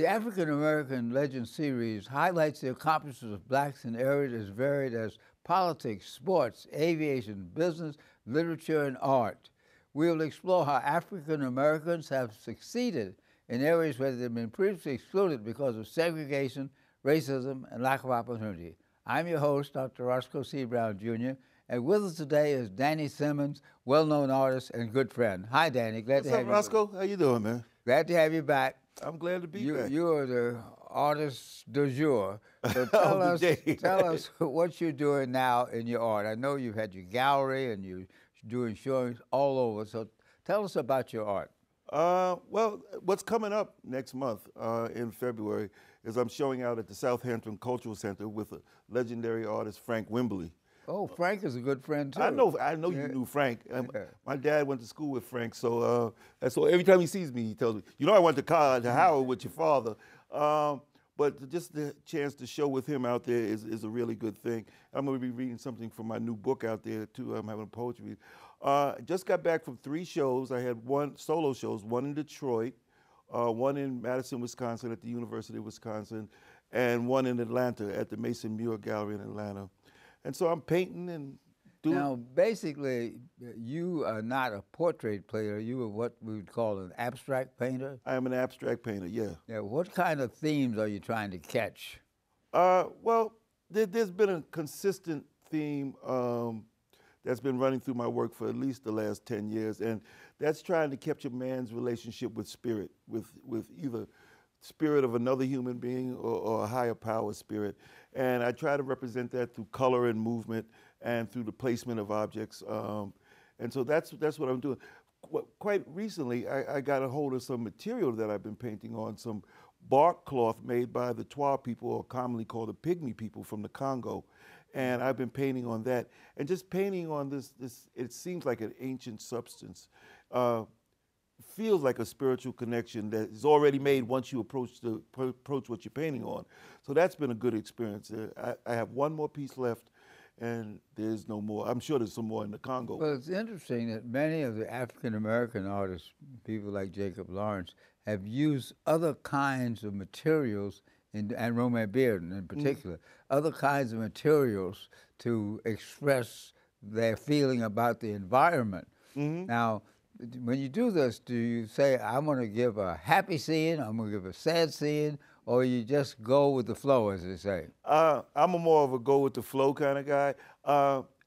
The African American Legend series highlights the accomplishments of blacks in areas as varied as politics, sports, aviation, business, literature, and art. We will explore how African Americans have succeeded in areas where they've been previously excluded because of segregation, racism, and lack of opportunity. I'm your host, Dr. Roscoe C. Brown, Jr., and with us today is Danny Simmons, well-known artist and good friend. Hi, Danny. Glad to have you. What's up, Roscoe? How you doing, man? Glad to have you back. I'm glad to be back. You are the artist du jour. So tell us what you're doing now in your art. I know you've had your gallery and you're doing showings all over. So tell us about your art. Well, what's coming up next month in February is I'm showing out at the Southampton Cultural Center with a legendary artist, Frank Wimberly. Oh, Frank is a good friend too. I know you knew Frank. My dad went to school with Frank, so every time he sees me, he tells me, "You know, I went to college, to Howard with your father." But just the chance to show with him out there is a really good thing. I'm going to be reading something from my new book out there too. I'm having a poetry read. Just got back from 3 shows. I had 1 solo shows, 1 in Detroit, 1 in Madison, Wisconsin at the University of Wisconsin, and 1 in Atlanta at the Mason Muir Gallery in Atlanta. And so I'm painting and doing. Now, basically, you are not a portrait painter. You are what we would call an abstract painter. I am an abstract painter, yeah. Yeah. What kind of themes are you trying to catch? Well, there's been a consistent theme that's been running through my work for at least the last 10 years, and that's trying to capture man's relationship with spirit, with either spirit of another human being or a higher power spirit. And I try to represent that through color and movement and through the placement of objects. And so that's what I'm doing. Quite recently, I got a hold of some material that I've been painting on, some bark cloth made by the Twa people, or commonly called the Pygmy people from the Congo. And I've been painting on that. And just painting on this it seems like an ancient substance. Feels like a spiritual connection that is already made once you approach what you're painting on. So that's been a good experience. I have 1 more piece left, and there's no more. I'm sure there's some more in the Congo. Well, it's interesting that many of the African-American artists, people like Jacob Lawrence, have used other kinds of materials, and Romain Bearden in particular, other kinds of materials to express their feeling about the environment. Now, when you do this, do you say, I'm going to give a happy scene, I'm going to give a sad scene, or you just go with the flow, as they say? I'm more of a go with the flow kind of guy.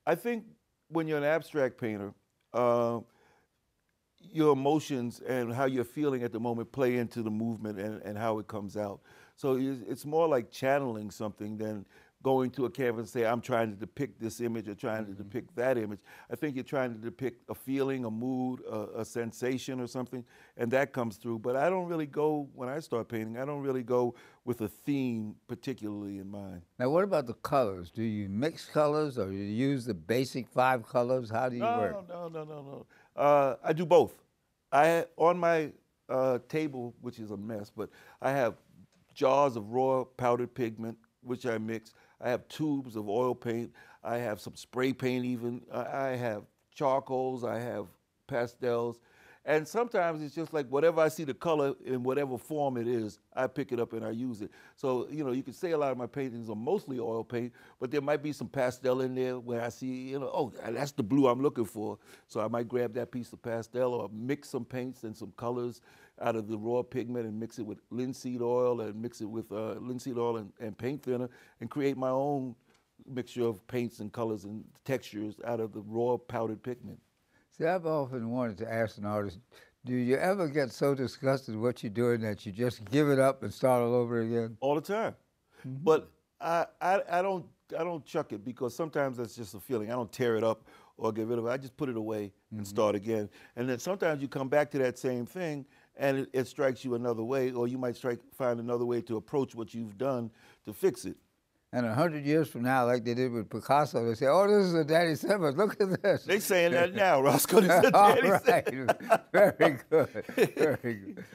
I think when you're an abstract painter, your emotions and how you're feeling at the moment play into the movement and how it comes out. So it's more like channeling something than going to a canvas and say, I'm trying to depict this image or trying to depict that image. I think you're trying to depict a feeling, a mood, a sensation or something, and that comes through. But I don't really go, when I start painting, I don't really go with a theme particularly in mind. Now, what about the colors? Do you mix colors, or do you use the basic 5 colors? How do you work? No. I do both. On my table, which is a mess, but I have jars of raw powdered pigment, which I mix. I have tubes of oil paint. I have some spray paint even. I have charcoals. I have pastels. And sometimes it's just like whatever I see the color in whatever form it is, I pick it up and I use it. So, you could say a lot of my paintings are mostly oil paint, but there might be some pastel in there where I see, oh, that's the blue I'm looking for. So I might grab that piece of pastel or mix some paints and some colors out of the raw pigment and mix it with linseed oil and mix it with linseed oil and paint thinner and create my own mixture of paints and colors and textures out of the raw powdered pigment. See, I've often wanted to ask an artist, do you ever get so disgusted with what you're doing that you just give it up and start all over again? All the time. But I don't chuck it, because sometimes that's just a feeling. I don't tear it up or get rid of it. I just put it away and start again. And then sometimes you come back to that same thing and it strikes you another way, or you might find another way to approach what you've done to fix it. And 100 years from now, like they did with Picasso, they say, oh, this is a Danny Simmons, look at this. They saying that now, Roscoe. This is Danny Simmons. Very good, very good.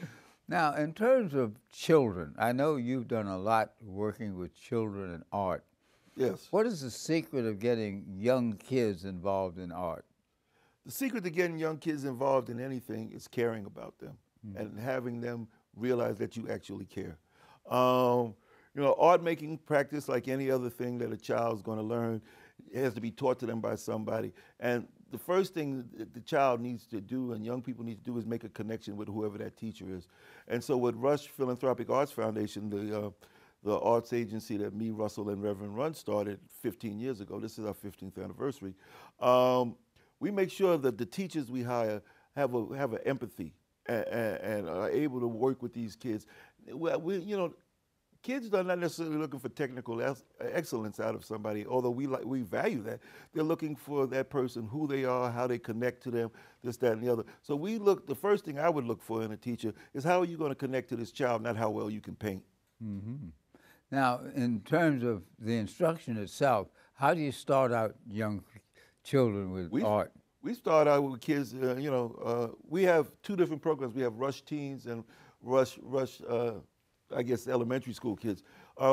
Now, in terms of children, I know you've done a lot working with children and art. Yes. What is the secret of getting young kids involved in art? The secret to getting young kids involved in anything is caring about them and having them realize that you actually care. You know, art making practice, like any other thing that a child's going to learn, it has to be taught to them by somebody. And the first thing that the child needs to do and young people need to do is make a connection with whoever that teacher is. And so with Rush Philanthropic Arts Foundation, the arts agency that me, Russell, and Reverend Run started 15 years ago, this is our 15th anniversary, we make sure that the teachers we hire have an empathy and are able to work with these kids. You know, kids are not necessarily looking for technical excellence out of somebody, although we value that. They're looking for that person, who they are, how they connect to them, this, that, and the other. So the first thing I would look for in a teacher is how are you going to connect to this child, not how well you can paint. Mm-hmm. Now, in terms of the instruction itself, how do you start out young children with art? We start out with kids, we have two different programs. We have Rush Teens and Rush I guess, elementary school kids.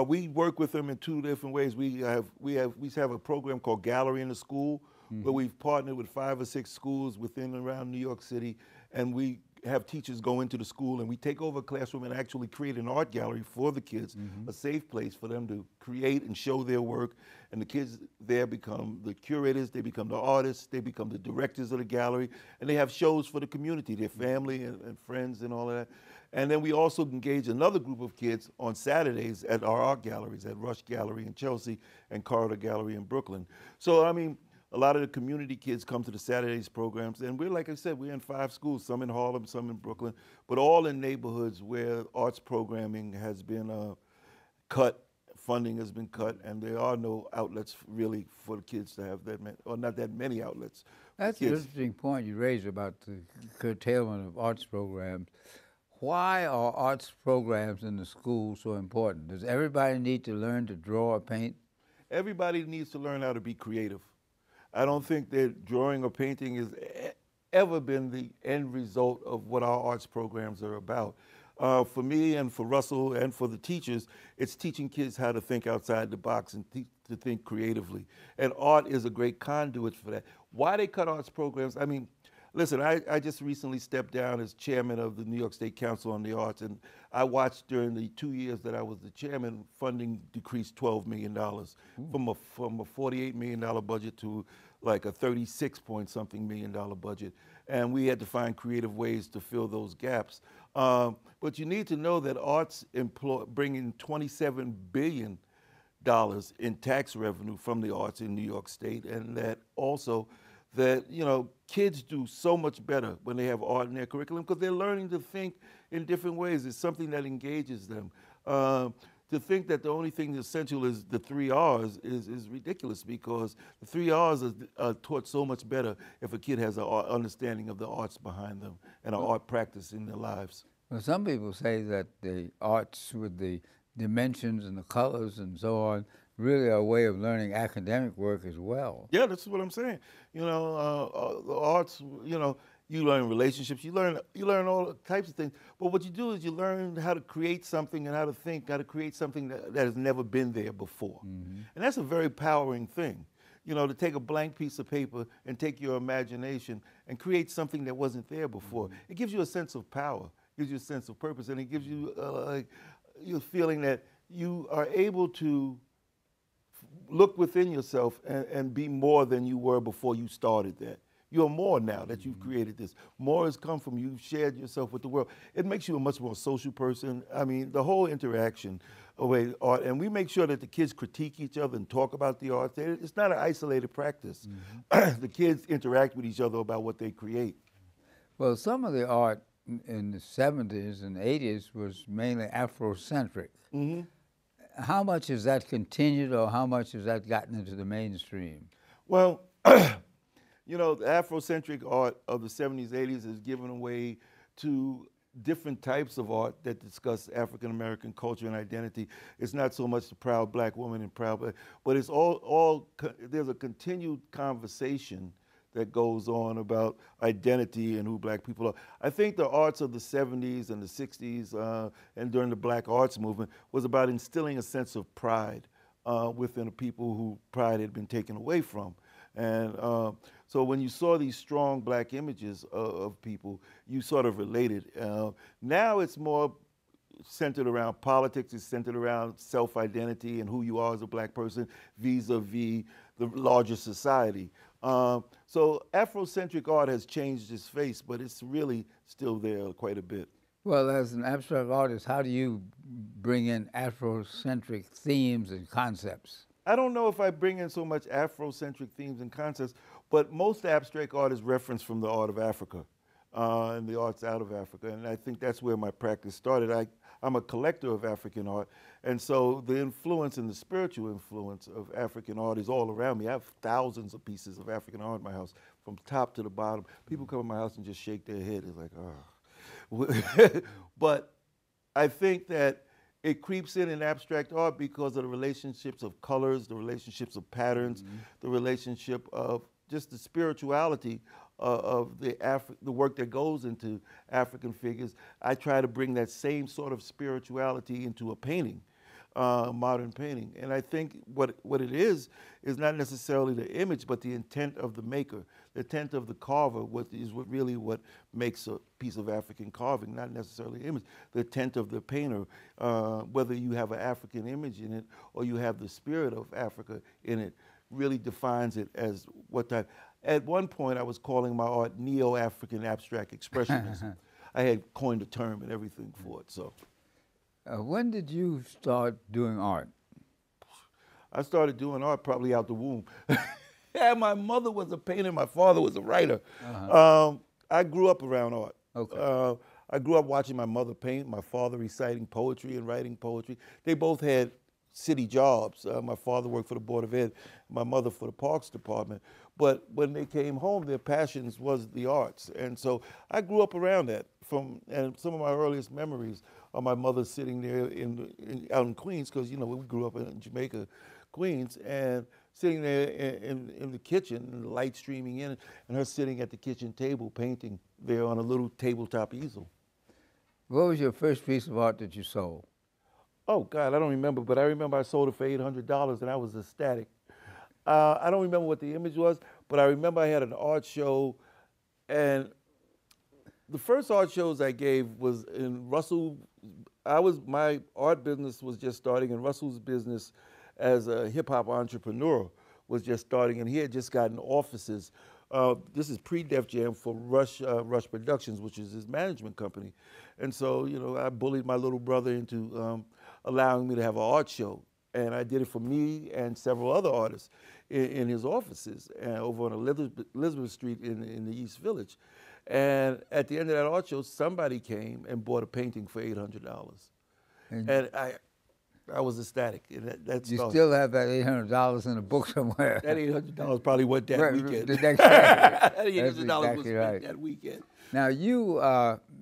We work with them in two different ways. We have a program called Gallery in the School, where we've partnered with 5 or 6 schools within and around New York City, and we have teachers go into the school and we take over a classroom and actually create an art gallery for the kids, a safe place for them to create and show their work. And the kids there become the curators, they become the artists, they become the directors of the gallery, and they have shows for the community, their family and friends and all of that. And then we also engage another group of kids on Saturdays at our art galleries, at Rush Gallery in Chelsea and Corridor Gallery in Brooklyn. So, I mean, a lot of the community kids come to the Saturdays programs, and we're, like I said, we're in 5 schools, some in Harlem, some in Brooklyn, but all in neighborhoods where arts programming has been cut, funding has been cut, and there are no outlets really for the kids to have that many, or not that many outlets. That's an interesting point you raised about the curtailment of arts programs. Why are arts programs in the school so important? Does everybody need to learn to draw or paint? Everybody needs to learn how to be creative. I don't think that drawing or painting has ever been the end result of what our arts programs are about. For me and for Russell and for the teachers, it's teaching kids how to think outside the box and to think creatively. And art is a great conduit for that. Why they cut arts programs? I mean, listen, I just recently stepped down as chairman of the New York State Council on the Arts, and I watched during the 2 years that I was the chairman, funding decreased $12 million from a $48 million budget to like a 36-point-something million budget. And we had to find creative ways to fill those gaps. But you need to know that arts bring in $27 billion in tax revenue from the arts in New York State, and that also that, you know, kids do so much better when they have art in their curriculum because they're learning to think in different ways. It's something that engages them. To think that the only thing that's essential is the 3 R's is ridiculous, because the 3 R's are taught so much better if a kid has an understanding of the arts behind them and an art practice in their lives. Well, some people say that the arts with the dimensions and the colors and so on really are a way of learning academic work as well. Yeah, that's what I'm saying. You know, the arts, you know, you learn relationships, you learn all types of things. But what you do is you learn how to create something and how to think, how to create something that has never been there before. And that's a very powering thing. You know, to take a blank piece of paper and take your imagination and create something that wasn't there before. It gives you a sense of power, gives you a sense of purpose, and it gives you a feeling that you are able to look within yourself and be more than you were before you started that. You're more now that you've created this. More has come from you've shared yourself with the world. It makes you a much more social person. I mean, the whole interaction of art, and we make sure that the kids critique each other and talk about the art. It's not an isolated practice. The kids interact with each other about what they create. Well, some of the art in the 70s and 80s was mainly Afrocentric. How much has that continued, or how much has that gotten into the mainstream? Well, you know, the Afrocentric art of the 70s, 80s is given way to different types of art that discuss African-American culture and identity. It's not so much the proud black woman and proud black, but it's there's a continued conversation that goes on about identity and who black people are. I think the arts of the 70s and the 60s and during the black arts movement was about instilling a sense of pride within the people who pride had been taken away from. And so when you saw these strong black images of people, you sort of related. Now it's more centered around politics. It's centered around self-identity and who you are as a black person vis-a-vis the larger society. So Afrocentric art has changed its face, but it's really still there quite a bit. Well, as an abstract artist, how do you bring in Afrocentric themes and concepts? I don't know if I bring in so much Afrocentric themes and concepts, but most abstract art is referenced from the art of Africa and the arts out of Africa. And I think that's where my practice started. I'm a collector of African art, and so the influence and the spiritual influence of African art is all around me. I have thousands of pieces of African art in my house, from top to the bottom. People come in my house and just shake their head. It's like, oh. But I think that it creeps in abstract art because of the relationships of colors, the relationships of patterns, the relationship of just the spirituality of the work that goes into African figures. I try to bring that same sort of spirituality into a painting, modern painting. And I think what it is not necessarily the image, but the intent of the maker, the intent of the carver, what really makes a piece of African carving, not necessarily the image, the intent of the painter, whether you have an African image in it or you have the spirit of Africa in it, really defines it as what type. At one point, I was calling my art Neo-African Abstract Expressionism. I had coined a term and everything for it. So, when did you start doing art? I started doing art probably out the womb. Yeah, my mother was a painter, my father was a writer. I grew up around art. Okay. I grew up watching my mother paint, my father reciting poetry and writing poetry. They both had city jobs. My father worked for the Board of Ed, my mother for the Parks Department. But when they came home, their passions was the arts. And so I grew up around that. And some of my earliest memories are my mother sitting there out in Queens, because, you know, we grew up in Jamaica, Queens, and sitting there in the kitchen, and the light streaming in, and her sitting at the kitchen table painting there on a little tabletop easel. What was your first piece of art that you sold? Oh, God, I don't remember, but I remember I sold it for $800, and I was ecstatic. I don't remember what the image was, but I remember I had an art show, and the first art shows I gave was in Russell. My art business was just starting, and Russell's business as a hip-hop entrepreneur was just starting, and he had just gotten offices. This is pre-Def Jam for Rush Productions, which is his management company. And so, you know, I bullied my little brother into allowing me to have an art show. And I did it for me and several other artists in his offices over on Elizabeth Street in the East Village. And at the end of that art show, somebody came and bought a painting for $800. And I was ecstatic. And that You started. still have that $800 in a book somewhere. That $800 probably went that weekend. The next That $800 That's was exactly spent right. that weekend. Now, you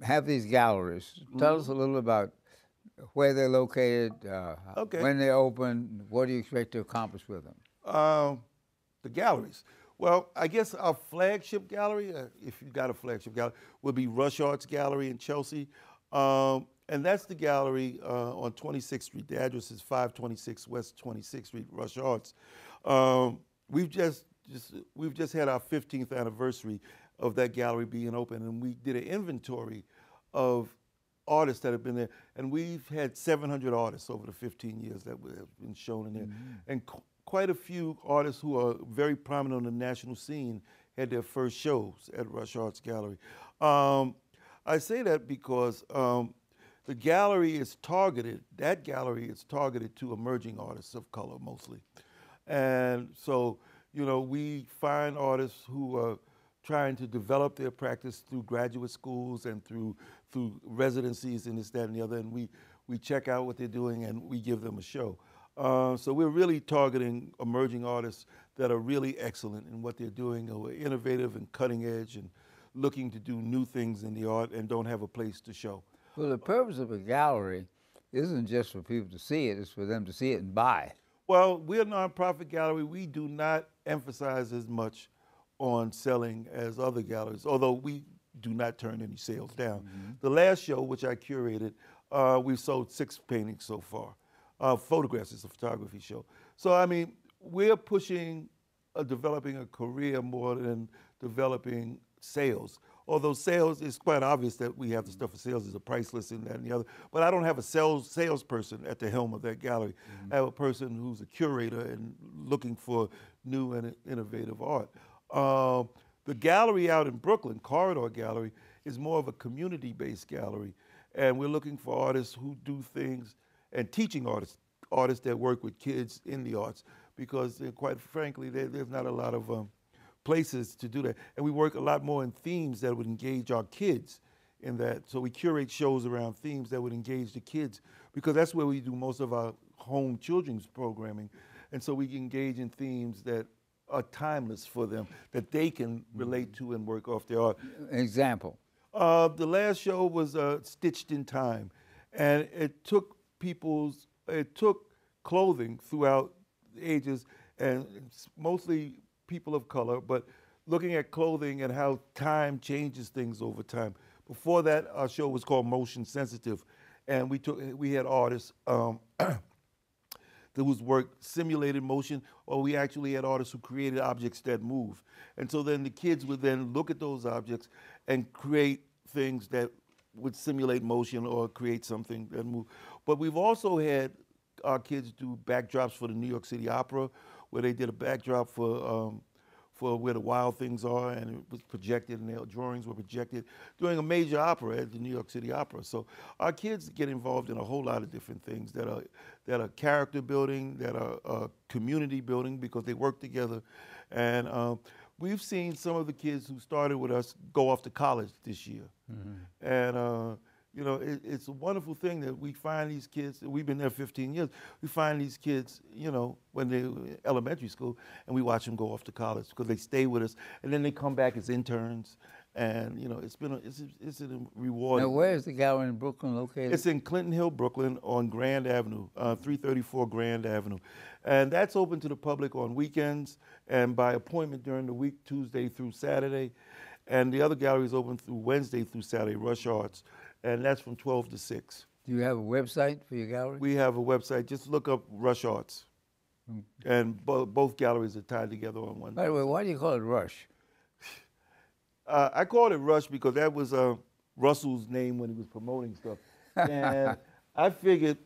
have these galleries. Tell us a little about where they're located, Okay. when they're open, what do you expect to accomplish with them? The galleries. Well, I guess our flagship gallery, if you've got a flagship gallery, would be Rush Arts Gallery in Chelsea. And that's the gallery on 26th Street. The address is 526 West 26th Street, Rush Arts. We've just had our 15th anniversary of that gallery being open, and we did an inventory of artists that have been there, and we've had 700 artists over the 15 years that have been shown in there, and quite a few artists who are very prominent on the national scene had their first shows at Rush Arts Gallery. I say that because the gallery is targeted, that gallery is targeted to emerging artists of color mostly. And so, you know, we find artists who are trying to develop their practice through graduate schools and through residencies and this, that, and the other, and we check out what they're doing and we give them a show. So we're really targeting emerging artists that are really excellent in what they're doing, who are innovative and cutting edge and looking to do new things in the art and don't have a place to show. Well, the purpose of a gallery isn't just for people to see it, it's for them to see it and buy. Well, we're a nonprofit gallery. We do not emphasize as much on selling as other galleries, although we do not turn any sales down. The last show, which I curated, we've sold 6 paintings so far. Photographs is a photography show. So, I mean, we're pushing developing a career more than developing sales. Although sales, it's quite obvious that we have the stuff for sales is a price list and that and the other. But I don't have a salesperson at the helm of that gallery. I have a person who's a curator and looking for new and innovative art. The gallery out in Brooklyn, Corridor Gallery, is more of a community-based gallery. And we're looking for artists who do things, and teaching artists that work with kids in the arts, because quite frankly, there's not a lot of places to do that. And we work a lot more in themes that would engage our kids in that. So we curate shows around themes that would engage the kids, because that's where we do most of our home children's programming. And so we engage in themes that are timeless for them, that they can relate to and work off their art. Example. The last show was Stitched in Time, and it took clothing throughout the ages, and mostly people of color, but looking at clothing and how time changes things over time. Before that, our show was called Motion Sensitive, and we had artists whose work simulated motion, or we actually had artists who created objects that move. And so then the kids would then look at those objects and create things that would simulate motion or create something that move. But we've also had our kids do backdrops for the New York City Opera, where they did a backdrop for Where the Wild Things Are, and it was projected, and their drawings were projected during a major opera at the New York City Opera. So our kids get involved in a whole lot of different things that are character building, that are community building, because they work together. And we've seen some of the kids who started with us go off to college this year. Mm-hmm. And you know, it's a wonderful thing that we find these kids. We've been there 15 years. We find these kids, you know, when they're in elementary school, and we watch them go off to college because they stay with us, and then they come back as interns. And you know, it's a rewarding. Now, where is the gallery in Brooklyn located? It's in Clinton Hill, Brooklyn, on Grand Avenue, 334 Grand Avenue, and that's open to the public on weekends and by appointment during the week, Tuesday through Saturday. And the other gallery is open through Wednesday through Saturday, Rush Arts. And that's from 12 to 6. Do you have a website for your gallery? We have a website. Just look up Rush Arts. And both galleries are tied together on one. By the way, why do you call it Rush? I called it Rush because that was Russell's name when he was promoting stuff. And I figured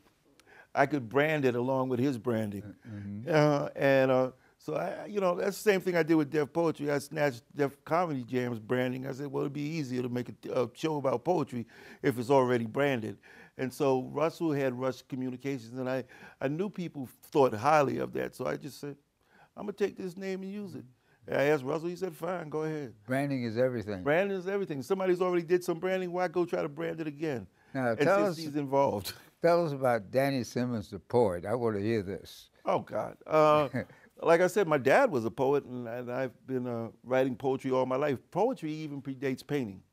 I could brand it along with his branding. Mm-hmm. So, you know, that's the same thing I did with Def Poetry. I snatched Def Comedy Jam's branding. I said, well, it'd be easier to make a show about poetry if it's already branded. And so Russell had Rush Communications, and I knew people thought highly of that. So I just said, I'm going to take this name and use it. And I asked Russell, he said, fine, go ahead. Branding is everything. Branding is everything. Somebody's already did some branding, why go try to brand it again? Now, and since he's involved. Tell us about Danny Simmons, the poet. I want to hear this. Oh, God. Like I said, my dad was a poet, and I've been writing poetry all my life. Poetry even predates painting.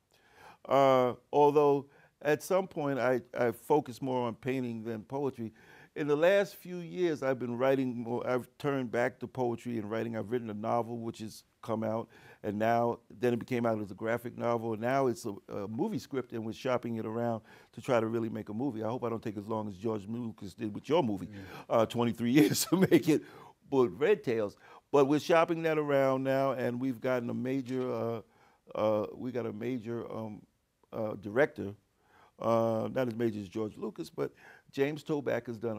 Although at some point I focused more on painting than poetry. In the last few years, I've been writing more. I've turned back to poetry and writing. I've written a novel, which has come out, and then it came out as a graphic novel, and now it's a movie script, and we're shopping it around to try to really make a movie. I hope I don't take as long as George Lucas did with your movie, 23 years to make it. But Red Tails, but we're shopping that around now, and we've gotten a major, director, not as major as George Lucas, but James Toback has done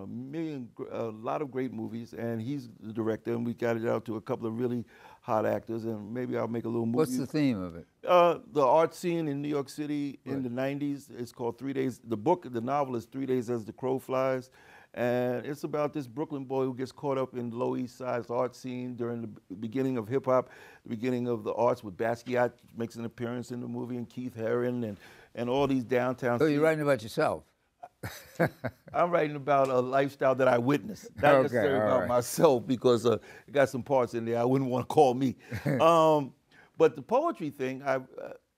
a lot of great movies, and he's the director, and we got it out to a couple of really hot actors, and maybe I'll make a little movie. What's the theme of it? The art scene in New York City in the 90s. It's called 3 Days. The novel is 3 Days as the Crow Flies. And it's about this Brooklyn boy who gets caught up in Lower East Side's art scene during the beginning of hip-hop, the beginning of the arts, with Basquiat makes an appearance in the movie, and Keith Haring, and all these downtown. So you're writing about yourself? I'm writing about a lifestyle that I witnessed, not necessarily about myself, because it got some parts in there I wouldn't want to call me. But the poetry thing, a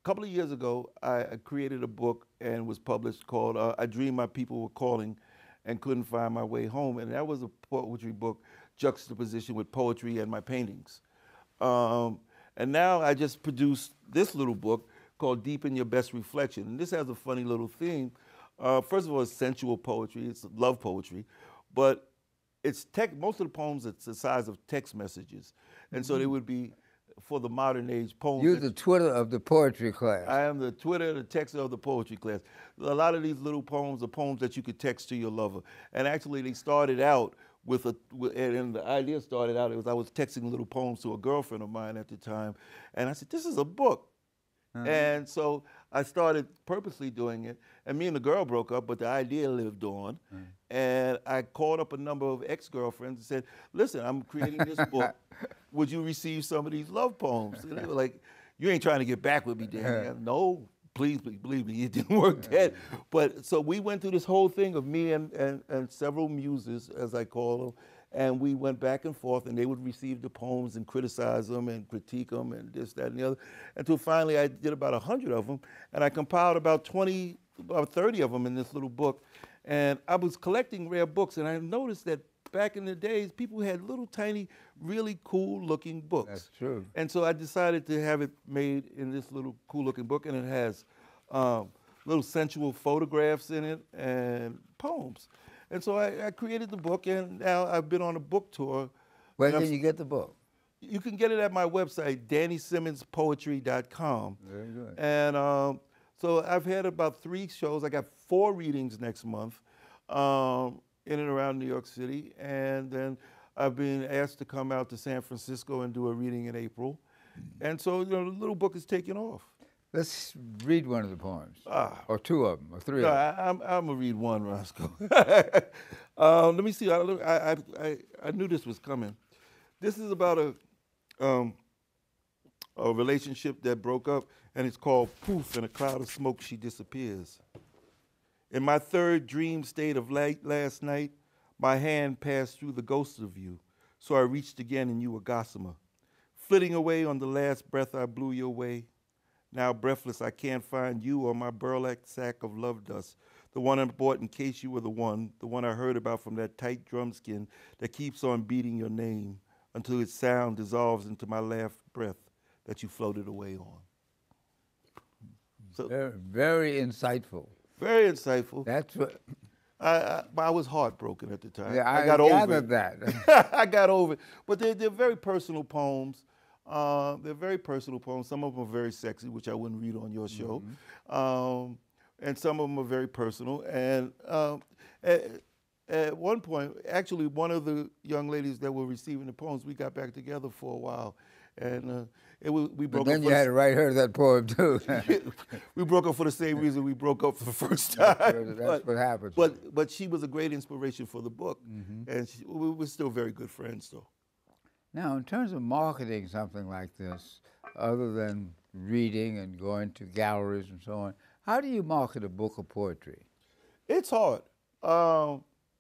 couple of years ago, I created a book and was published called I Dreamed My People Were Calling and Couldn't Find My Way Home. And that was a poetry book juxtaposition with poetry and my paintings. And now I just produced this little book called Deep in Your Best Reflection. And this has a funny little theme. First of all, it's sensual poetry, it's love poetry, but it's most of the poems, it's the size of text messages. And so they would be for the modern age poems. You're the Twitter of the poetry class. I am the Twitter, the texter of the poetry class. A lot of these little poems are poems that you could text to your lover. And actually they started out and the idea started out, I was texting little poems to a girlfriend of mine at the time. And I said, this is a book. And so I started purposely doing it. And me and the girl broke up, but the idea lived on. And I called up a number of ex-girlfriends and said, listen, I'm creating this book. Would you receive some of these love poems? And they were like, you ain't trying to get back with me, Danny. No, please, believe me, it didn't work that. But so we went through this whole thing of me and several muses, as I call them, and we went back and forth, and they would receive the poems and criticize them and critique them and this, that, and the other, until finally I did about 100 of them, and I compiled about 30 of them in this little book. And I was collecting rare books, and I noticed that back in the days, people had little tiny, really cool-looking books. That's true. And so I decided to have it made in this little cool-looking book, and it has little sensual photographs in it and poems. And so I created the book, and now I've been on a book tour. Where can you get the book? You can get it at my website, DannySimmonsPoetry.com. Very good. And so I've had about 3 shows. I got 4 readings next month in and around New York City. And then I've been asked to come out to San Francisco and do a reading in April. And so, the little book is taking off. Let's read one of the poems, or 2 of them, or 3 of them. I'm going to read one, Roscoe. Let me see. I knew this was coming. This is about a relationship that broke up, and it's called Poof, in a cloud of smoke she disappears. In my 3rd dream state of last night, my hand passed through the ghost of you, so I reached again and you were gossamer. Flitting away on the last breath I blew your way. Now breathless, I can't find you or my burlap sack of love dust, the one I bought in case you were the one I heard about from that tight drum skin that keeps on beating your name until its sound dissolves into my last breath that you floated away on. So, Very, very insightful. very insightful. That's what. I was heartbroken at the time. Yeah, I got over gathered it. that. I got over it. But they're very personal poems. They're very personal poems. Some of them are very sexy, which I wouldn't read on your show. And some of them are very personal. And at one point, actually, one of the young ladies that were receiving the poems, we got back together for a while. And we broke But up. then you had to write her that poem, too. We broke up for the same reason we broke up for the first time. That's what happens. But she was a great inspiration for the book. And we were still very good friends, though. Now, in terms of marketing something like this, other than reading and going to galleries and so on, how do you market a book of poetry? It's hard.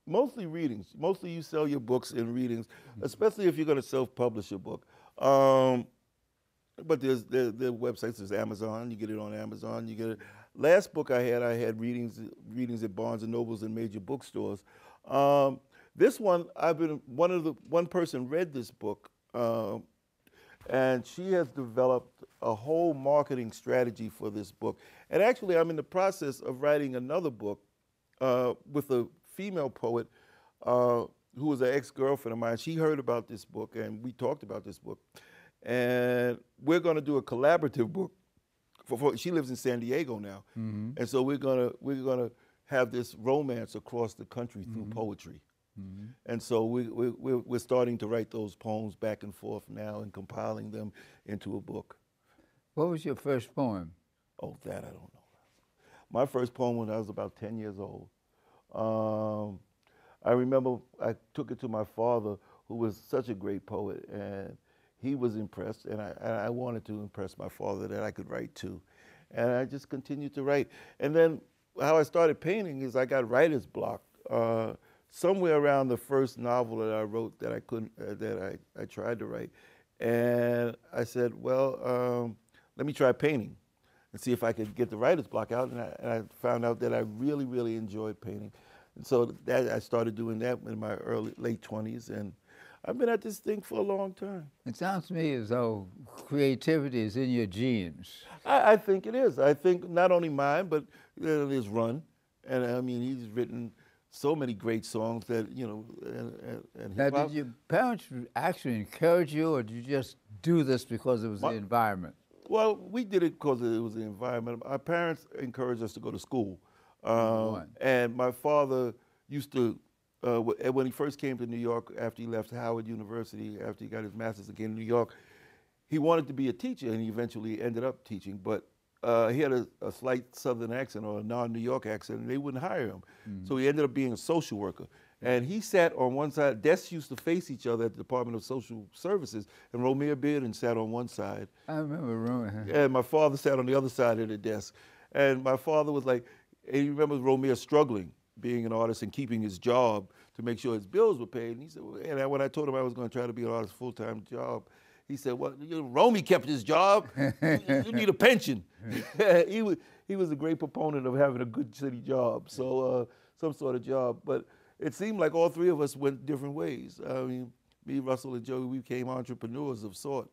Mostly readings. Mostly you sell your books in readings, especially if you're going to self-publish a book. But there are websites. There's Amazon. You get it on Amazon. You get it. Last book I had readings at Barnes and Nobles and major bookstores. This one, one person read this book, and she has developed a whole marketing strategy for this book. And actually, I'm in the process of writing another book with a female poet who was an ex-girlfriend of mine. She heard about this book, and we talked about this book. And we're going to do a collaborative book. She lives in San Diego now, and so we're gonna have this romance across the country through poetry. And so we're starting to write those poems back and forth now and compiling them into a book. What was your first poem? Oh, that I don't know. My first poem when I was about 10 years old. I remember I took it to my father, who was such a great poet, and he was impressed, and I wanted to impress my father that I could write too. And I just continued to write. And then how I started painting is I got writer's block. Somewhere around the first novel that I wrote that I couldn't, that I tried to write. And I said, well, let me try painting and see if I could get the writer's block out. And I found out that I really, really enjoyed painting. And so I started doing that in my late 20s. And I've been at this thing for a long time. It sounds to me as though creativity is in your genes. I think it is. I think not only mine, but there's Run. And I mean, he's written so many great songs that, you know, and Now, hip-hop. did your parents actually encourage you, or did you just do this because it was the My- environment? Well, we did it because it was the environment. Our parents encouraged us to go to school. Number one. And my father used to, when he first came to New York after he left Howard University, after he got his master's again in New York, he wanted to be a teacher, and he eventually ended up teaching. But he had a slight Southern accent or a non-New York accent, and they wouldn't hire him. So he ended up being a social worker. And he sat on one side. Desks used to face each other at the Department of Social Services, and Romare Bearden sat on one side. I remember Romare. And my father sat on the other side of the desk. And my father was like, and he remembers Romare struggling, being an artist and keeping his job to make sure his bills were paid. And he said, well, and when I told him I was going to try to be an artist full-time job, he said, well, you know, Romie kept his job. You need a pension. he was a great proponent of having a good city job, so some sort of job. But it seemed like all three of us went different ways. I mean, me, Russell, and Joey, we became entrepreneurs of sort.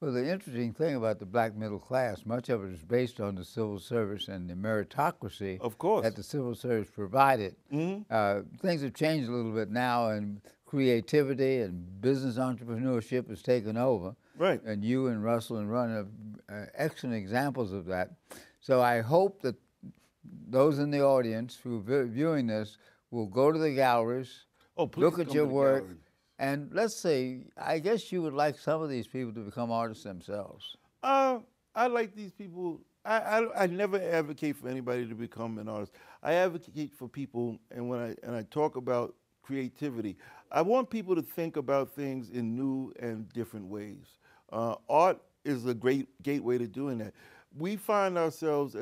Well, the interesting thing about the black middle class, much of it is based on the civil service and the meritocracy Of course. that the civil service provided. Things have changed a little bit now, and creativity and business entrepreneurship has taken over. Right. And you and Russell and Ron are excellent examples of that. So I hope that those in the audience who are viewing this will go to the galleries, Oh, please look at come your to the work, gallery. and let's say, I guess you would like some of these people to become artists themselves. I like these people. I never advocate for anybody to become an artist. I advocate for people, and when I talk about creativity, I want people to think about things in new and different ways. Art is a great gateway to doing that. We find ourselves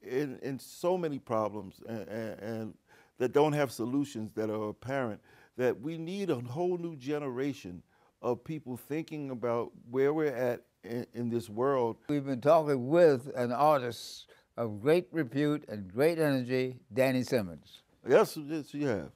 in so many problems and that don't have solutions that are apparent, that we need a whole new generation of people thinking about where we're at in this world. We've been talking with an artist of great repute and great energy, Danny Simmons. Yes, yes, you have.